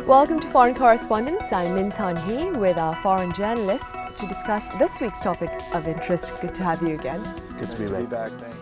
Welcome to Foreign Correspondents. I'm Min San-hee with our foreign journalists to discuss this week's topic of interest. Good to have you again. Good to be back. Thanks.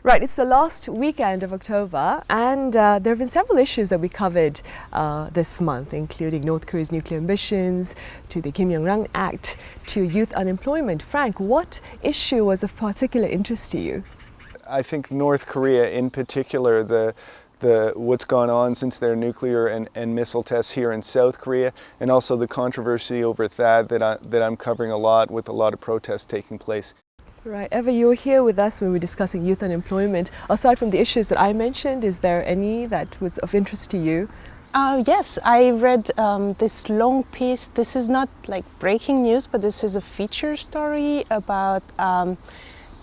Right, it's the last weekend of October and there have been several issues that we covered this month, including North Korea's nuclear ambitions, to the Kim Jong-un Act, to youth unemployment. Frank, what issue was of particular interest to you? I think North Korea in particular, what's gone on since their nuclear and missile tests here in South Korea, and also the controversy over THAAD that I'm covering a lot, with a lot of protests taking place. Right, Eva, you were here with us when we were discussing youth unemployment. Aside from the issues that I mentioned, is there any that was of interest to you? Yes, I read this long piece. This is not like breaking news, but this is a feature story about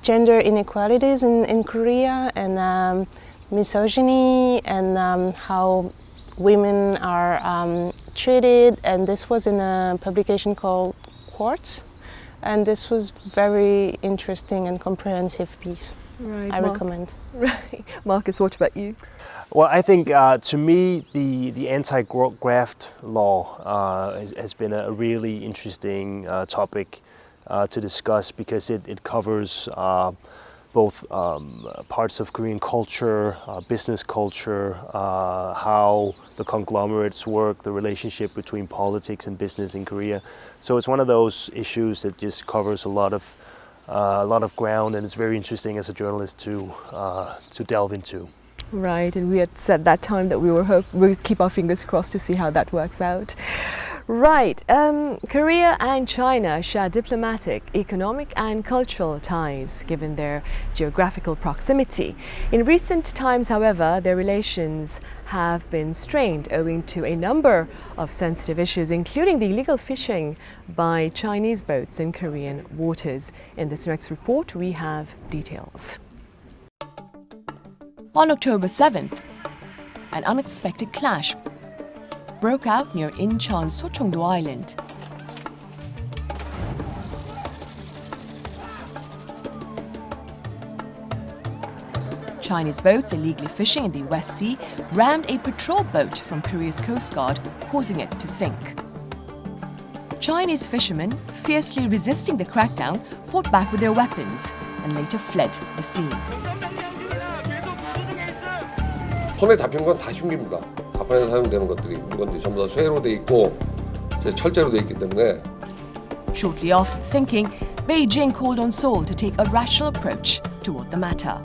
gender inequalities in Korea and misogyny and how women are treated. And this was in a publication called Quartz. And this was very interesting and comprehensive piece. Right, I recommend. Right. Marcus, what about you? Well, I think to me the anti-graft law has been a really interesting topic to discuss, because it covers both parts of Korean culture, business culture, how the conglomerates work, the relationship between politics and business in Korea. So it's one of those issues that just covers a lot of ground, and it's very interesting as a journalist to delve into. Right, and we had said that time that we'd keep our fingers crossed to see how that works out. Right, Korea and China share diplomatic, economic and cultural ties given their geographical proximity. In recent times, however, their relations have been strained owing to a number of sensitive issues, including the illegal fishing by Chinese boats in Korean waters. In this next report, we have details. On October 7th, an unexpected clash broke out near Incheon's Socheongdo Island. Chinese boats illegally fishing in the West Sea rammed a patrol boat from Korea's Coast Guard, causing it to sink. Chinese fishermen, fiercely resisting the crackdown, fought back with their weapons and later fled the scene. 손에 잡힌 건 다 흉기입니다. 가판에서 사용되는 것들이 물건들이 전부 다 쇠로 돼 있고 철제로 돼 있기 때문에. Shortly after the sinking, Beijing called on Seoul to take a rational approach toward the matter.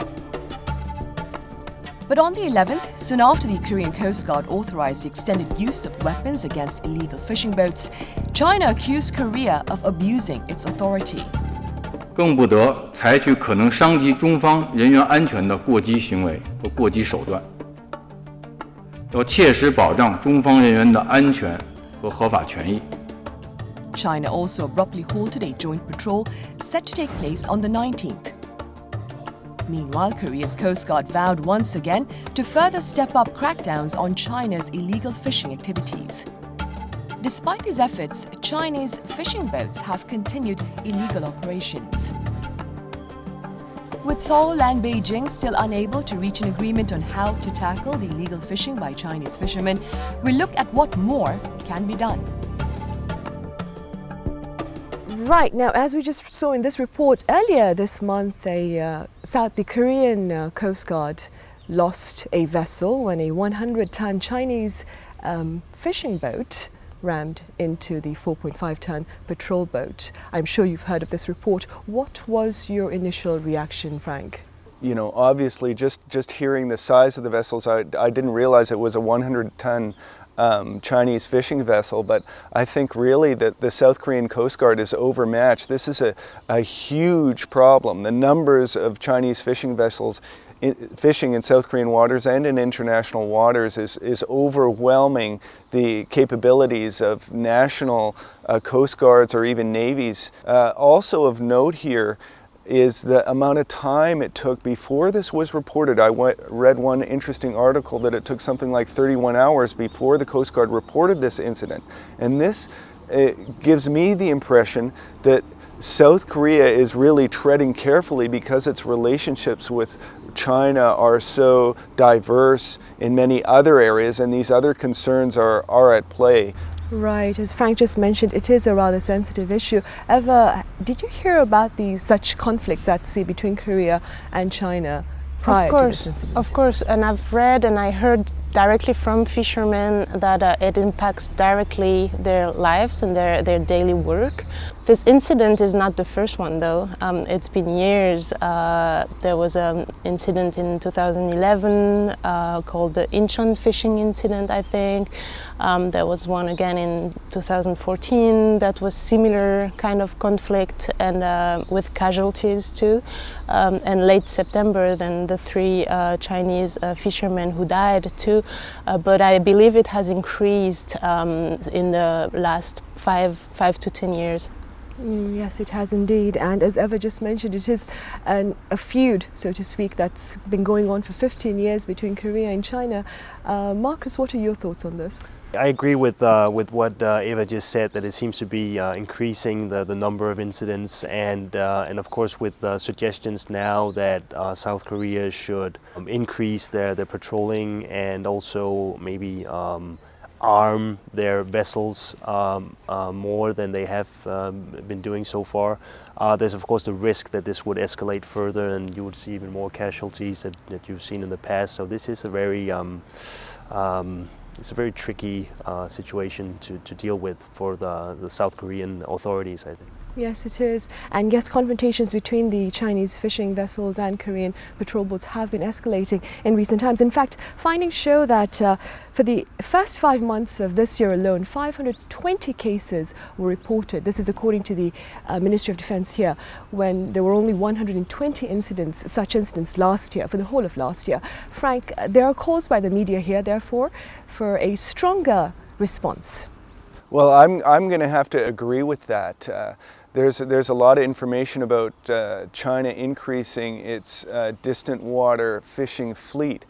But on the 11th, soon after the Korean Coast Guard authorized the extended use of weapons against illegal fishing boats, China accused Korea of abusing its authority. 更不得采取可能伤及中方人员安全的过激行为和过激手段。 要切实保障中方人员的安全和合法权益。 China also abruptly halted a joint patrol set to take place on the 19th. Meanwhile, Korea's Coast Guard vowed once again to further step up crackdowns on China's illegal fishing activities. Despite these efforts, Chinese fishing boats have continued illegal operations. With Seoul and Beijing still unable to reach an agreement on how to tackle the illegal fishing by Chinese fishermen, we look at what more can be done. Right, now as we just saw in this report earlier this month, the Korean Coast Guard lost a vessel when a 100-ton Chinese fishing boat rammed into the 4.5-ton patrol boat. I'm sure you've heard of this report. What was your initial reaction, Frank? You know, obviously just hearing the size of the vessels, I didn't realize it was a 100-ton Chinese fishing vessel, but I think really that the South Korean Coast Guard is overmatched. This is a huge problem. The numbers of Chinese fishing vessels fishing in South Korean waters and in international waters is overwhelming the capabilities of national coast guards or even navies. Also of note here, is the amount of time it took before this was reported. I read one interesting article that it took something like 31 hours before the Coast Guard reported this incident. And this gives me the impression that South Korea is really treading carefully because its relationships with China are so diverse in many other areas, and these other concerns are at play. Right, as Frank just mentioned, it is a rather sensitive issue. Eva, did you hear about such conflicts at sea between Korea and China prior to this incident? Of course, and I've read and I heard directly from fishermen that it impacts directly their lives and their daily work. This incident is not the first one though. It's been years. There was an incident in 2011 called the Incheon fishing incident, I think. There was one again in 2014 that was similar kind of conflict and with casualties too. And late September, then the 3 Chinese fishermen who died too. But I believe it has increased in the last 5 to 10 years. Yes, it has indeed. And as Eva just mentioned, it is a feud, so to speak, that's been going on for 15 years between Korea and China. Marcus, what are your thoughts on this? I agree with what Eva just said, that it seems to be increasing the number of incidents, and of course with suggestions now that South Korea should increase their patrolling and also maybe arm their vessels more than they have been doing so far. There's of course the risk that this would escalate further and you would see even more casualties that you've seen in the past. So this is a very it's a very tricky situation to deal with for the South Korean authorities, I think. Yes, it is. And yes, confrontations between the Chinese fishing vessels and Korean patrol boats have been escalating in recent times. In fact, findings show that for the first 5 months of this year alone, 520 cases were reported. This is according to the Ministry of Defense here, when there were only 120 such incidents last year, for the whole of last year. Frank, there are calls by the media here, therefore, for a stronger response. Well, I'm going to have to agree with that. There's a lot of information about China increasing its distant water fishing fleet.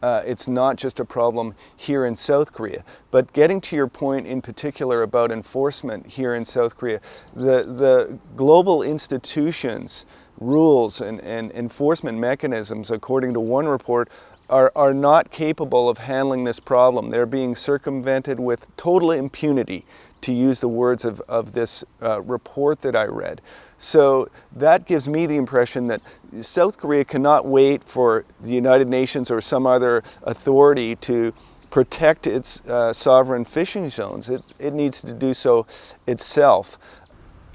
It's not just a problem here in South Korea. But getting to your point in particular about enforcement here in South Korea, the global institutions, rules and enforcement mechanisms, according to one report, are not capable of handling this problem. They're being circumvented with total impunity, to use the words of this report that I read. So that gives me the impression that South Korea cannot wait for the United Nations or some other authority to protect its sovereign fishing zones. It needs to do so itself.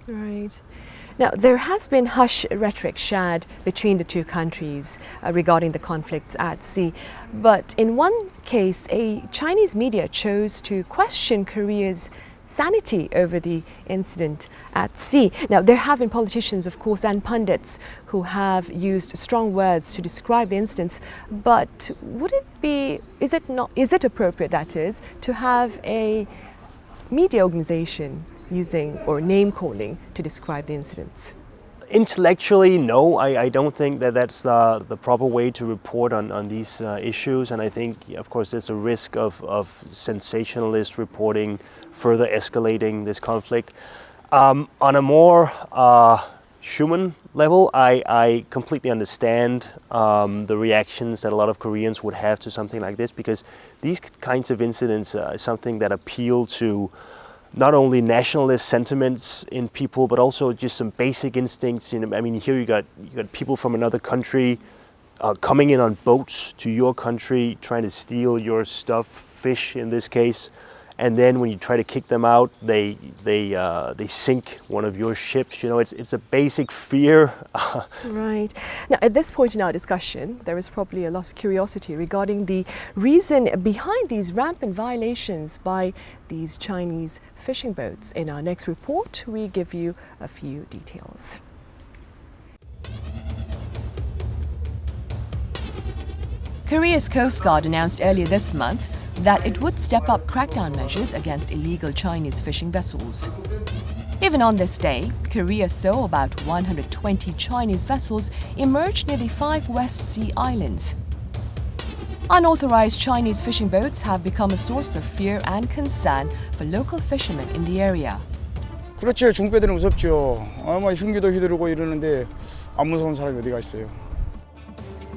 Right. Now, there has been hush rhetoric shared between the two countries regarding the conflicts at sea. But in one case, a Chinese media chose to question Korea's sanity over the incident at sea. Now, there have been politicians, of course, and pundits who have used strong words to describe the incidents. But is it appropriate, that is, to have a media organization using or name calling to describe the incidents? Intellectually, no. I don't think that that's the proper way to report on these issues, and I think, of course, there's a risk of sensationalist reporting further escalating this conflict. On a more human level, I completely understand the reactions that a lot of Koreans would have to something like this, because these kinds of incidents are something that appeal to not only nationalist sentiments in people, but also just some basic instincts. You know, I mean, here you got people from another country coming in on boats to your country, trying to steal your stuff, fish in this case, and then when you try to kick them out, they sink one of your ships. You know, it's a basic fear. Right. Now, at this point in our discussion, there is probably a lot of curiosity regarding the reason behind these rampant violations by these Chinese fishing boats. In our next report, we give you a few details. Korea's Coast Guard announced earlier this month that it would step up crackdown measures against illegal Chinese fishing vessels. Even on this day, Korea saw about 120 Chinese vessels emerge near the 5 West Sea islands. Unauthorized Chinese fishing boats have become a source of fear and concern for local fishermen in the area. 그렇죠. 중배들은 무섭죠. 아마 흉기도 휘두르고 이러는데 안 무서운 사람이 어디가 있어요.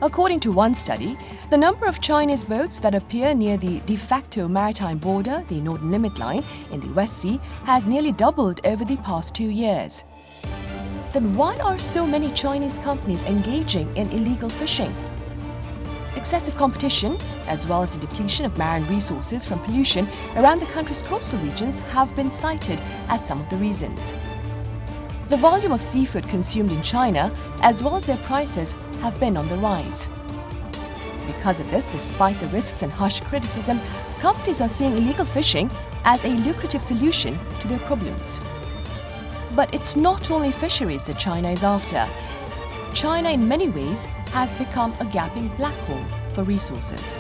According to one study, the number of Chinese boats that appear near the de facto maritime border, the Northern Limit Line, in the West Sea has nearly doubled over the past 2 years. Then why are so many Chinese companies engaging in illegal fishing? Excessive competition, as well as the depletion of marine resources from pollution around the country's coastal regions, have been cited as some of the reasons. The volume of seafood consumed in China, as well as their prices, have been on the rise. Because of this, despite the risks and harsh criticism, companies are seeing illegal fishing as a lucrative solution to their problems. But it's not only fisheries that China is after. China, in many ways, has become a gaping black hole for resources.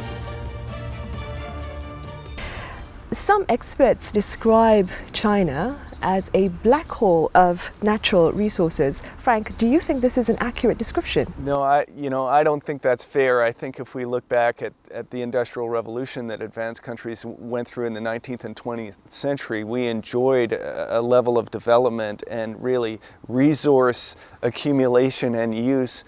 Some experts describe China as a black hole of natural resources. Frank, do you think this is an accurate description? No, I don't think that's fair. I think if we look back at the Industrial Revolution that advanced countries went through in the 19th and 20th century, we enjoyed a level of development and really resource accumulation and use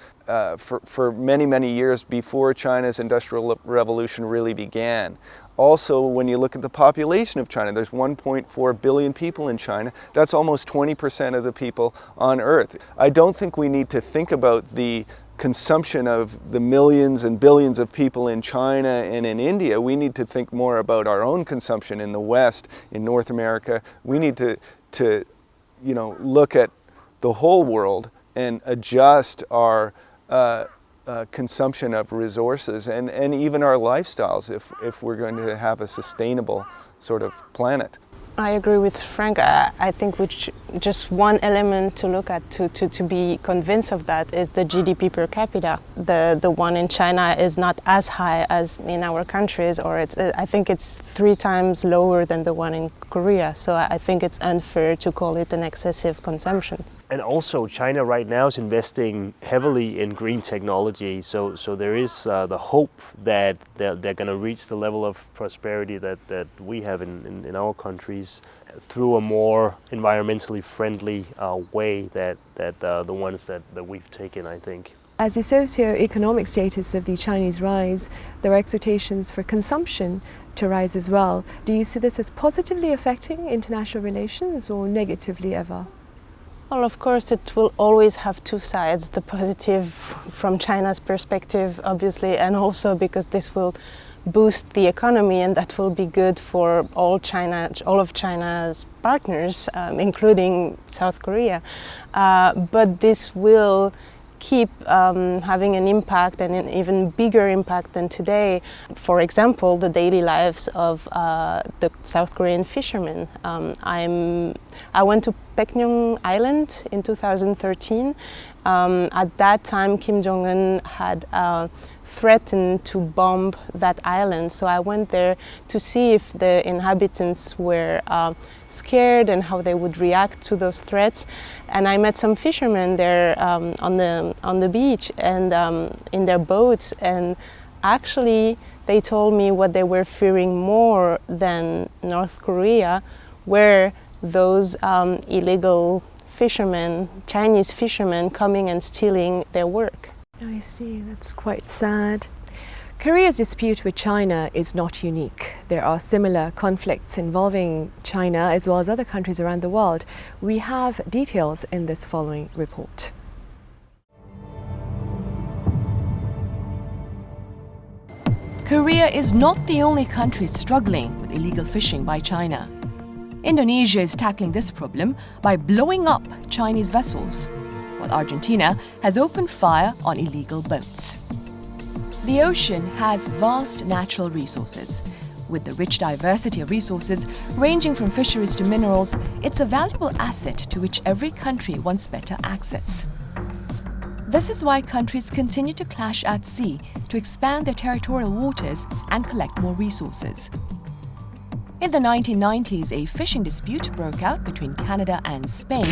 for many, many years before China's Industrial Revolution really began. Also, when you look at the population of China, there's 1.4 billion people in China. That's almost 20% of the people on Earth. I don't think we need to think about the consumption of the millions and billions of people in China and in India. We need to think more about our own consumption in the West, in North America. We need to look at the whole world and adjust our consumption of resources and even our lifestyles if we're going to have a sustainable sort of planet. I agree with Frank. I think just one element to look at to be convinced of that is the GDP per capita. The one in China is not as high as in our countries, or I think it's 3 times lower than the one in Korea. So I think it's unfair to call it an excessive consumption. And also, China right now is investing heavily in green technology. So there is the hope that they're going to reach the level of prosperity that we have in our countries through a more environmentally friendly way that the ones that we've taken, I think. As the socio-economic status of the Chinese rise, there are expectations for consumption to rise as well. Do you see this as positively affecting international relations or negatively ever? Well, of course, it will always have 2 sides, the positive from China's perspective, obviously, and also because this will boost the economy, and that will be good for all of China's partners, including South Korea. But this will keep having an impact, and an even bigger impact than today. For example, the daily lives of the South Korean fishermen. I went to Baekneung Island in 2013. At that time, Kim Jong-un had threatened to bomb that island. So I went there to see if the inhabitants were scared and how they would react to those threats. And I met some fishermen there on the beach and in their boats. And actually, they told me what they were fearing more than North Korea were those illegal fishermen, Chinese fishermen, coming and stealing their work. I see, that's quite sad. Korea's dispute with China is not unique. There are similar conflicts involving China as well as other countries around the world. We have details in this following report. Korea is not the only country struggling with illegal fishing by China. Indonesia is tackling this problem by blowing up Chinese vessels, while Argentina has opened fire on illegal boats. The ocean has vast natural resources. With the rich diversity of resources ranging from fisheries to minerals, it's a valuable asset to which every country wants better access. This is why countries continue to clash at sea to expand their territorial waters and collect more resources. In the 1990s, a fishing dispute broke out between Canada and Spain,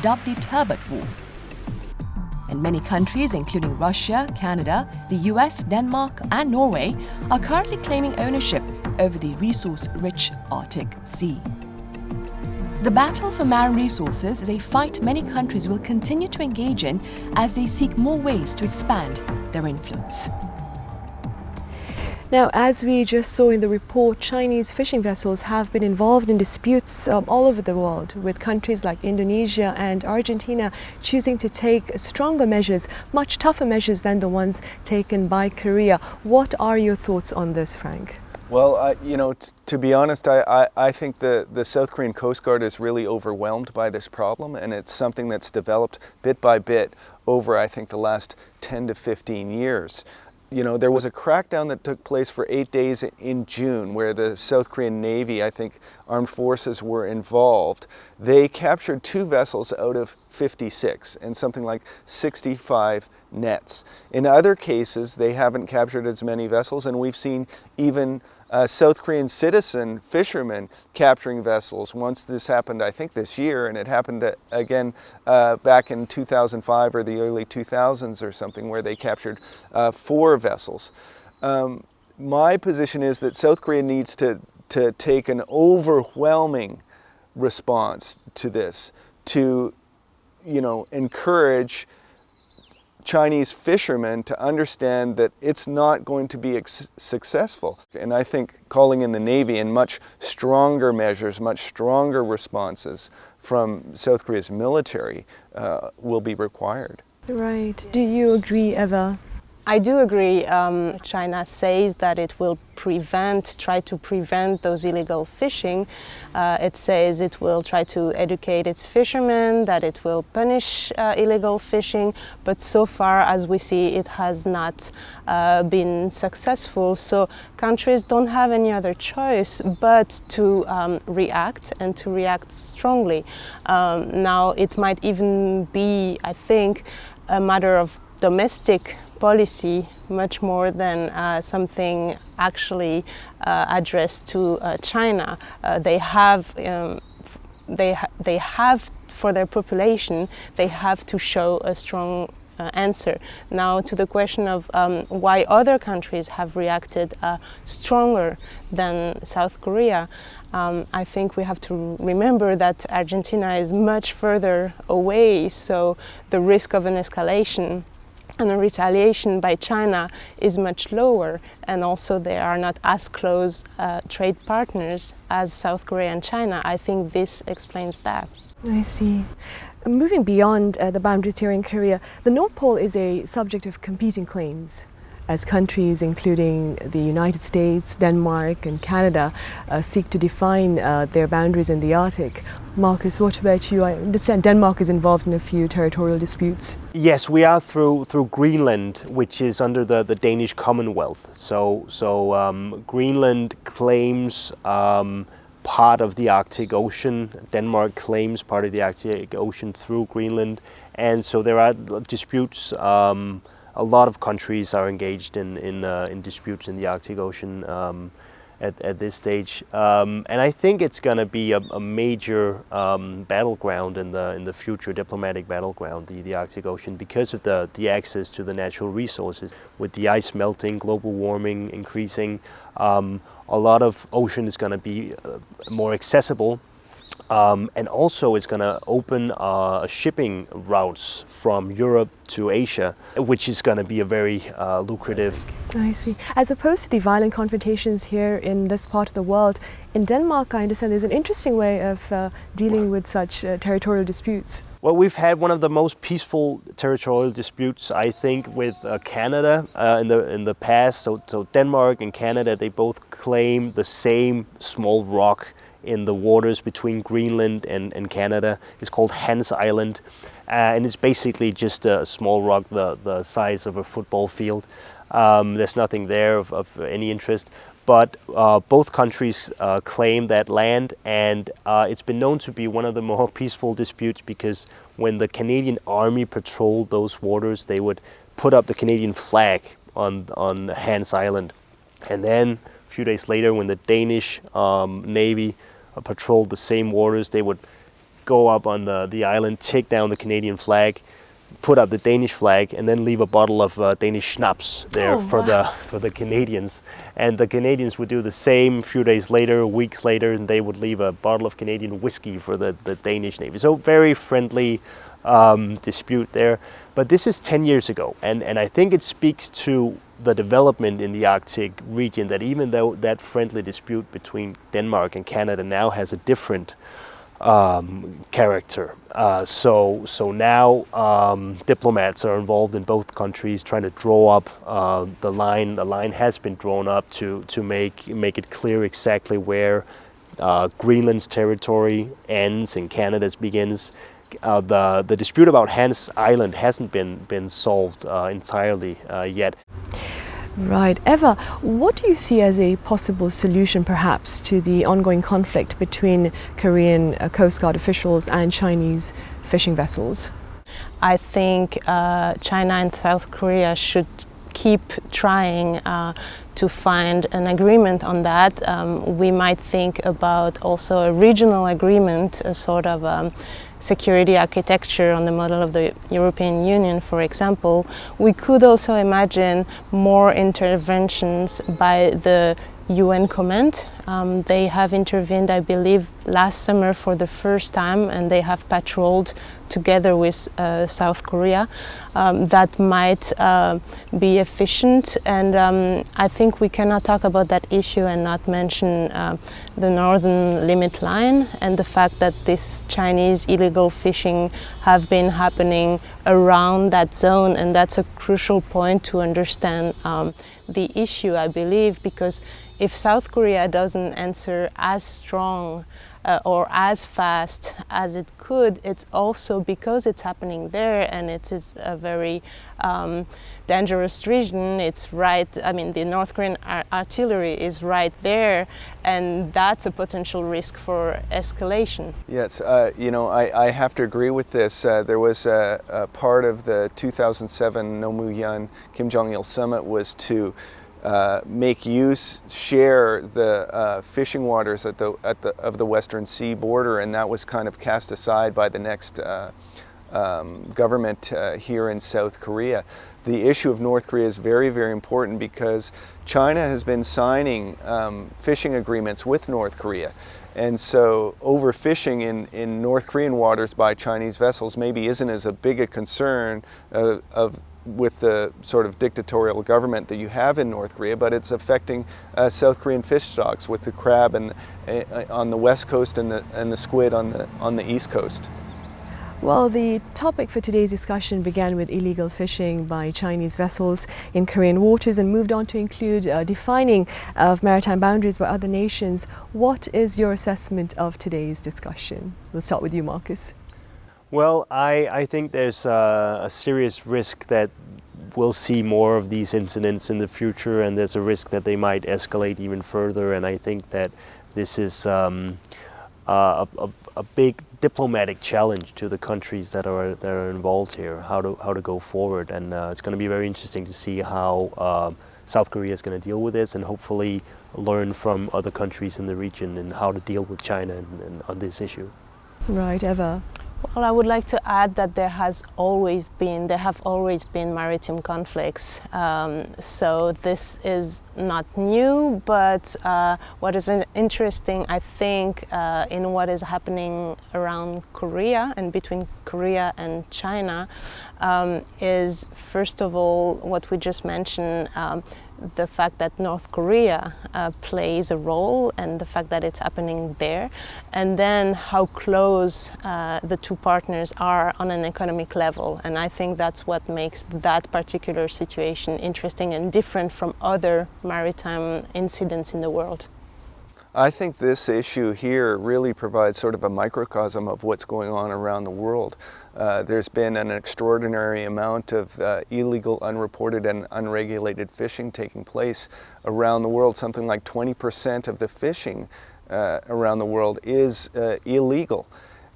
dubbed the Turbot War. And many countries, including Russia, Canada, the US, Denmark, and Norway, are currently claiming ownership over the resource-rich Arctic Sea. The battle for marine resources is a fight many countries will continue to engage in as they seek more ways to expand their influence. Now, as we just saw in the report, Chinese fishing vessels have been involved in disputes all over the world, with countries like Indonesia and Argentina choosing to take stronger measures, much tougher measures than the ones taken by Korea. What are your thoughts on this, Frank? Well, to be honest, I think the South Korean Coast Guard is really overwhelmed by this problem, and it's something that's developed bit by bit over, I think, the last 10 to 15 years. There was a crackdown that took place for 8 days in June where the South Korean Navy, I think, armed forces were involved. They captured 2 vessels out of 56 and something like 65 nets. In other cases, they haven't captured as many vessels, and we've seen even South Korean citizen fishermen capturing vessels. Once this happened, I think this year, and it happened again back in 2005 or the early 2000s or something, where they captured 4 vessels. My position is that South Korea needs to take an overwhelming response to this, to encourage Chinese fishermen to understand that it's not going to be successful. And I think calling in the Navy and much stronger measures, much stronger responses from South Korea's military will be required. Right. Do you agree, Eva? I do agree. China says that it will try to prevent those illegal fishing. It says it will try to educate its fishermen, that it will punish illegal fishing, but so far, as we see, it has not been successful. So countries don't have any other choice but to react, and to react strongly. Now, it might even be, I think, a matter of domestic policy much more than something actually addressed to China. They have for their population, they have to show a strong answer. Now, to the question of why other countries have reacted stronger than South Korea, I think we have to remember that Argentina is much further away, so the risk of an escalation and a retaliation by China is much lower, and also they are not as close trade partners as South Korea and China. I think this explains that. I see. Moving beyond the boundaries here in Korea, the North Pole is a subject of competing claims, as countries including the United States, Denmark and Canada seek to define their boundaries in the Arctic. Marcus, what about you? I understand Denmark is involved in a few territorial disputes. Yes, we are through Greenland, which is under the Danish Commonwealth. So Greenland claims part of the Arctic Ocean. Denmark claims part of the Arctic Ocean through Greenland, and so there are disputes. A lot of countries are engaged in disputes in the Arctic Ocean at this stage, and I think it's going to be a major battleground in the future, diplomatic battleground, the Arctic Ocean, because of the access to the natural resources. With the ice melting, global warming increasing, a lot of ocean is going to be more accessible. And also it's going to open shipping routes from Europe to Asia, which is going to be a very lucrative. I see. As opposed to the violent confrontations here in this part of the world, in Denmark, I understand there's an interesting way of dealing with such territorial disputes. Well, we've had one of the most peaceful territorial disputes, I think, with Canada in the past. So Denmark and Canada, they both claim the same small rock in the waters between Greenland and Canada. It's called Hans Island, and it's basically just a small rock the size of a football field. There's nothing there of any interest, but both countries claim that land, and it's been known to be one of the more peaceful disputes, because when the Canadian Army patrolled those waters, they would put up the Canadian flag on Hans Island, and then few days later, when the Danish Navy patrolled the same waters, they would go up on the island, take down the Canadian flag, put up the Danish flag, and then leave a bottle of Danish schnapps there for the Canadians. And the Canadians would do the same a few days later, weeks later, and they would leave a bottle of Canadian whiskey for the Danish Navy. So very friendly dispute there. But this is 10 years ago, and I think it speaks to the development in the Arctic region, that even though that friendly dispute between Denmark and Canada now has a different character. So now diplomats are involved in both countries trying to draw up the line. The line has been drawn up to make it clear exactly where Greenland's territory ends and Canada's begins. The dispute about Hans Island hasn't been solved entirely yet. Right. Eva, what do you see as a possible solution perhaps to the ongoing conflict between Korean Coast Guard officials and Chinese fishing vessels? I think China and South Korea should keep trying to find an agreement on that. We might think about also a regional agreement, a sort of security architecture on the model of the European Union, for example. We could also imagine more interventions by the UN Command. They have intervened, I believe, last summer for the first time, and they have patrolled together with South Korea. That might be efficient, and I think we cannot talk about that issue and not mention the northern limit line and the fact that this Chinese illegal fishing have been happening around that zone, and that's a crucial point to understand the issue, I believe, because if South Korea doesn't answer as strong or as fast as it could, it's also because it's happening there, and it is a very dangerous region. It's right, I mean, the North Korean artillery is right there, and that's a potential risk for escalation. Yes, I have to agree with this. There was a part of the 2007 Nomuyan Kim Jong-il summit was to share the fishing waters of the Western Sea border, and that was kind of cast aside by the next government here in South Korea. The issue of North Korea is very, very important because China has been signing fishing agreements with North Korea. And so overfishing in North Korean waters by Chinese vessels maybe isn't as a big a concern with the sort of dictatorial government that you have in North Korea, but it's affecting South Korean fish stocks with the crab on the west coast and the squid on the east coast. Well, the topic for today's discussion began with illegal fishing by Chinese vessels in Korean waters and moved on to include defining of maritime boundaries by other nations. What is your assessment of today's discussion? We'll start with you, Marcus. Well, I think there's a serious risk that we'll see more of these incidents in the future, and there's a risk that they might escalate even further. And I think that this is a big diplomatic challenge to the countries that are involved here, how to go forward. And it's going to be very interesting to see how South Korea is going to deal with this, and hopefully learn from other countries in the region and how to deal with China and on this issue. Right, Eva. Well, I would like to add that there have always been maritime conflicts. So this is not new, but what is interesting, I think, in what is happening around Korea and between Korea and China is, first of all, what we just mentioned, the fact that North Korea plays a role and the fact that it's happening there, and then how close the two partners are on an economic level. And I think that's what makes that particular situation interesting and different from other maritime incidents in the world. I think this issue here really provides sort of a microcosm of what's going on around the world. There's been an extraordinary amount of illegal, unreported, and unregulated fishing taking place around the world. Something like 20% of the fishing around the world is illegal.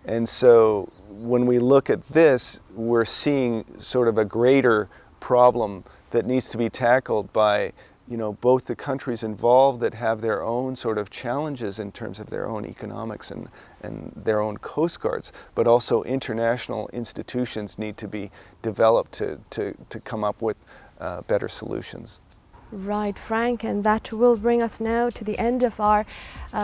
And so when we look at this, we're seeing sort of a greater problem that needs to be tackled by you know, both the countries involved that have their own sort of challenges in terms of their own economics and their own coast guards, but also international institutions need to be developed to come up with better solutions. Right, Frank, and that will bring us now to the end of our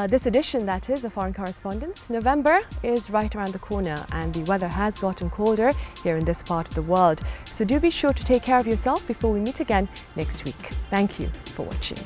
this edition, that is, of Foreign Correspondents. November is right around the corner and the weather has gotten colder here in this part of the world. So do be sure to take care of yourself before we meet again next week. Thank you for watching.